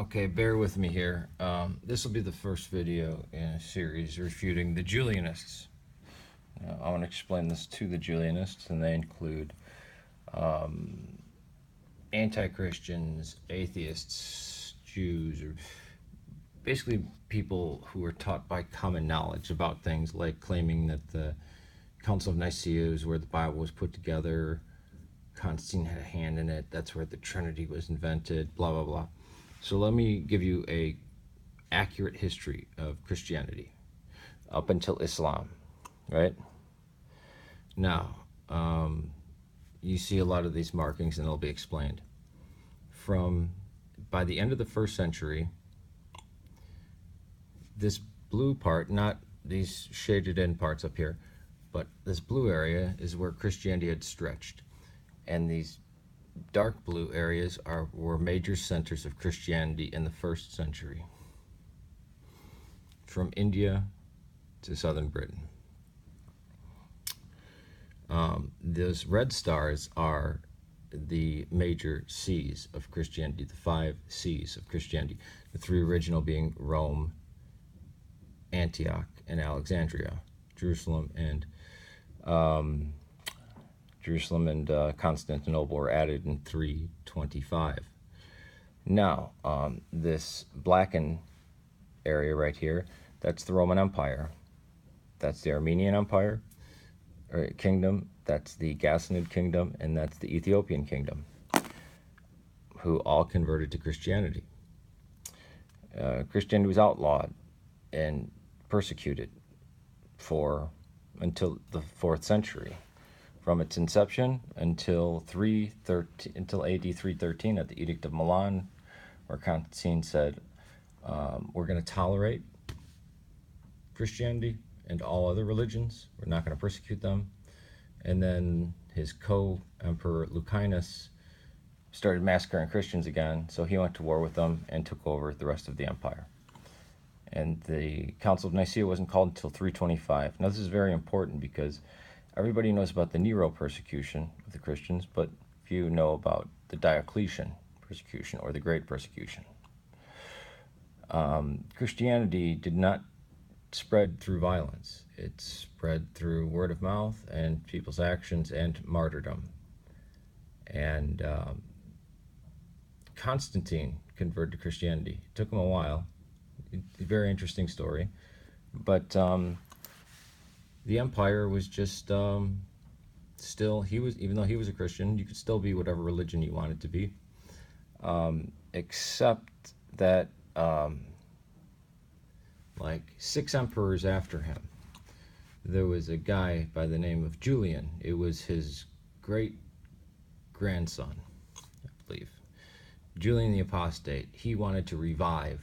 Okay, bear with me here. This will be the first video in a series refuting the Julianists. I want to explain this to the Julianists, and they include anti-Christians, atheists, Jews, or basically people who are taught by common knowledge about things, like claiming that the Council of Nicaea is where the Bible was put together, Constantine had a hand in it, that's where the Trinity was invented, blah, blah, blah. So let me give you a accurate history of Christianity up until Islam, right? Now, you see a lot of these markings and they'll be explained. By the end of the first century, this blue part, not these shaded in parts up here, but this blue area is where Christianity had stretched. And these dark blue areas were major centers of Christianity in the first century, from India to southern Britain. Those red stars are the major C's of Christianity, the 5 C's of Christianity, the 3 original being Rome, Antioch, and Alexandria. Jerusalem and Constantinople were added in 325. Now, this blackened area right here, that's the Roman Empire. That's the Armenian Empire, or kingdom, that's the Ghassanid kingdom, and that's the Ethiopian kingdom, who all converted to Christianity. Christianity was outlawed and persecuted until the 4th century. From its inception until AD 313 at the Edict of Milan, where Constantine said, we're going to tolerate Christianity and all other religions. We're not going to persecute them. And then his co-emperor Lucanus started massacring Christians again, so he went to war with them and took over the rest of the empire. And the Council of Nicaea wasn't called until 325. Now this is very important because everybody knows about the Nero persecution of the Christians, but few know about the Diocletian persecution, or the Great Persecution. Christianity did not spread through violence. It spread through word of mouth and people's actions and martyrdom. And Constantine converted to Christianity. It took him a while. A very interesting story. But the empire was just still, even though he was a Christian, you could still be whatever religion you wanted to be, except that like 6 emperors after him, there was a guy by the name of Julian. It was his great grandson, I believe, Julian the Apostate. He wanted to revive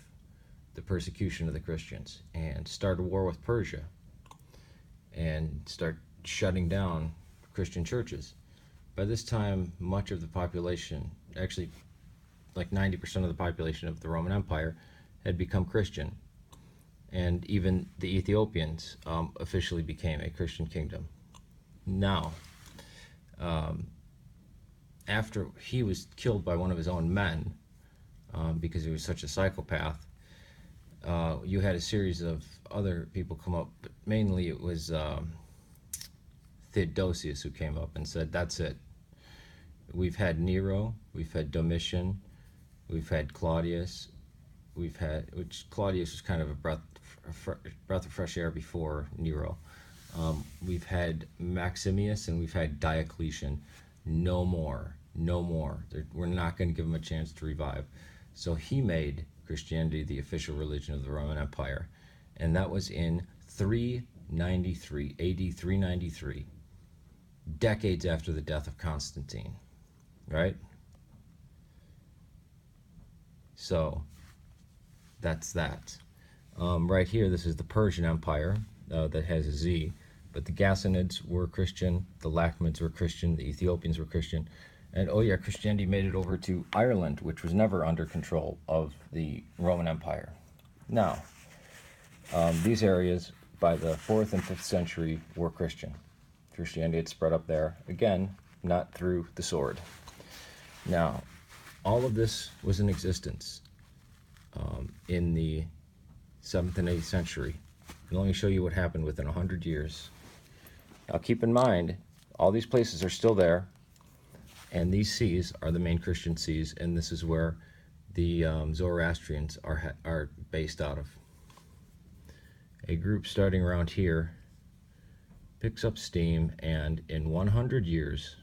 the persecution of the Christians and start a war with Persia and start shutting down Christian churches. By this time, much of the population, actually like 90% of the population of the Roman Empire, had become Christian. And even the Ethiopians officially became a Christian kingdom. Now, after he was killed by one of his own men, because he was such a psychopath, you had a series of other people come up, but mainly it was Theodosius who came up and said, that's it. We've had Nero, we've had Domitian, we've had Claudius, which Claudius was kind of a breath of fresh air before Nero. We've had Maximus and we've had Diocletian. No more. We're not going to give him a chance to revive. So he made Christianity the official religion of the Roman Empire, and that was in 393, AD 393, decades after the death of Constantine, right? So that's that. Right here, this is the Persian Empire that has a Z, but the Ghassanids were Christian, the Lakhmids were Christian, the Ethiopians were Christian, and oh yeah, Christianity made it over to Ireland, which was never under control of the Roman Empire. Now, these areas by the 4th and 5th century were Christian. Christianity had spread up there, again, not through the sword. Now, all of this was in existence in the 7th and 8th century. And let me show you what happened within 100 years. Now keep in mind, all these places are still there, and these sees are the main Christian sees, and this is where the Zoroastrians are based out of. A group starting around here picks up steam, and in 100 years,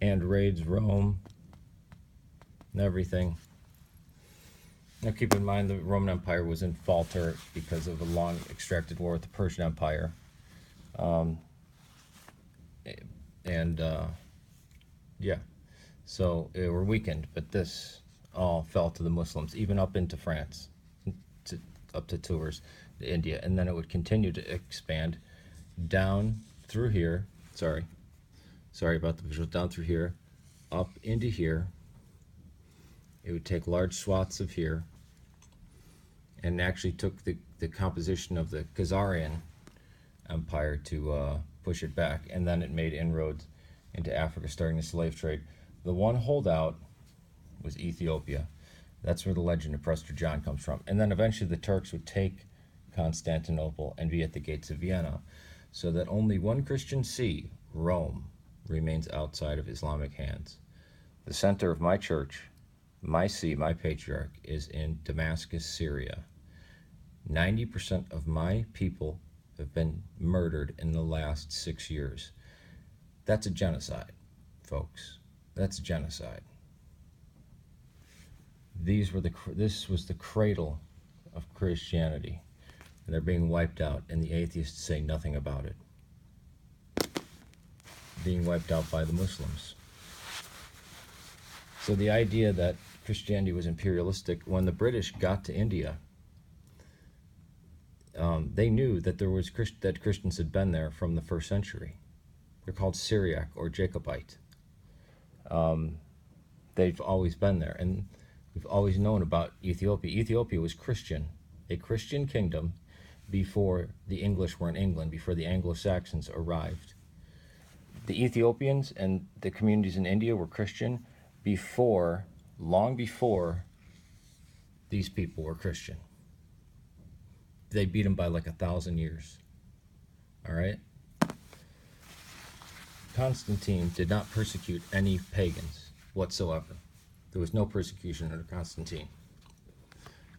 and raids Rome and everything. Now keep in mind the Roman Empire was in falter because of a long extracted war with the Persian Empire. Yeah, so they were weakened, but this all fell to the Muslims, even up into France, up to Tours, to India, and then it would continue to expand down through here. Sorry about the visual. Down through here, up into here. It would take large swaths of here, and actually took the composition of the Khazarian Empire to push it back, and then it made inroads into Africa, starting the slave trade. The one holdout was Ethiopia. That's where the legend of Prester John comes from. And then eventually the Turks would take Constantinople and be at the gates of Vienna, so that only one Christian see, Rome, remains outside of Islamic hands. The center of my church, my see, my patriarch, is in Damascus, Syria. 90% of my people have been murdered in the last 6 years. That's a genocide, folks. That's a genocide. This was the cradle of Christianity, and they're being wiped out, and the atheists say nothing about it. Being wiped out by the Muslims. So the idea that Christianity was imperialistic, when the British got to India, they knew that that Christians had been there from the 1st century. They're called Syriac or Jacobite. They've always been there, and we've always known about Ethiopia. Ethiopia was Christian, a Christian kingdom before the English were in England, before the Anglo-Saxons arrived. The Ethiopians and the communities in India were Christian long before these people were Christian. They beat them by like 1,000 years. All right? Constantine did not persecute any pagans whatsoever. There was no persecution under Constantine.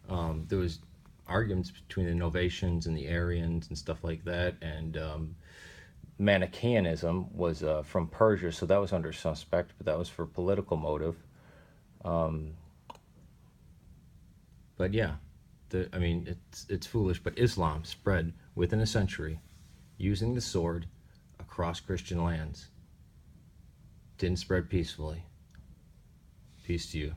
There was arguments between the Novatians and the Arians and stuff like that, and Manichaeanism was from Persia, so that was under suspect, but that was for political motive. But yeah, it's foolish, but Islam spread within a century using the sword across Christian lands. Didn't spread peacefully. Peace to you.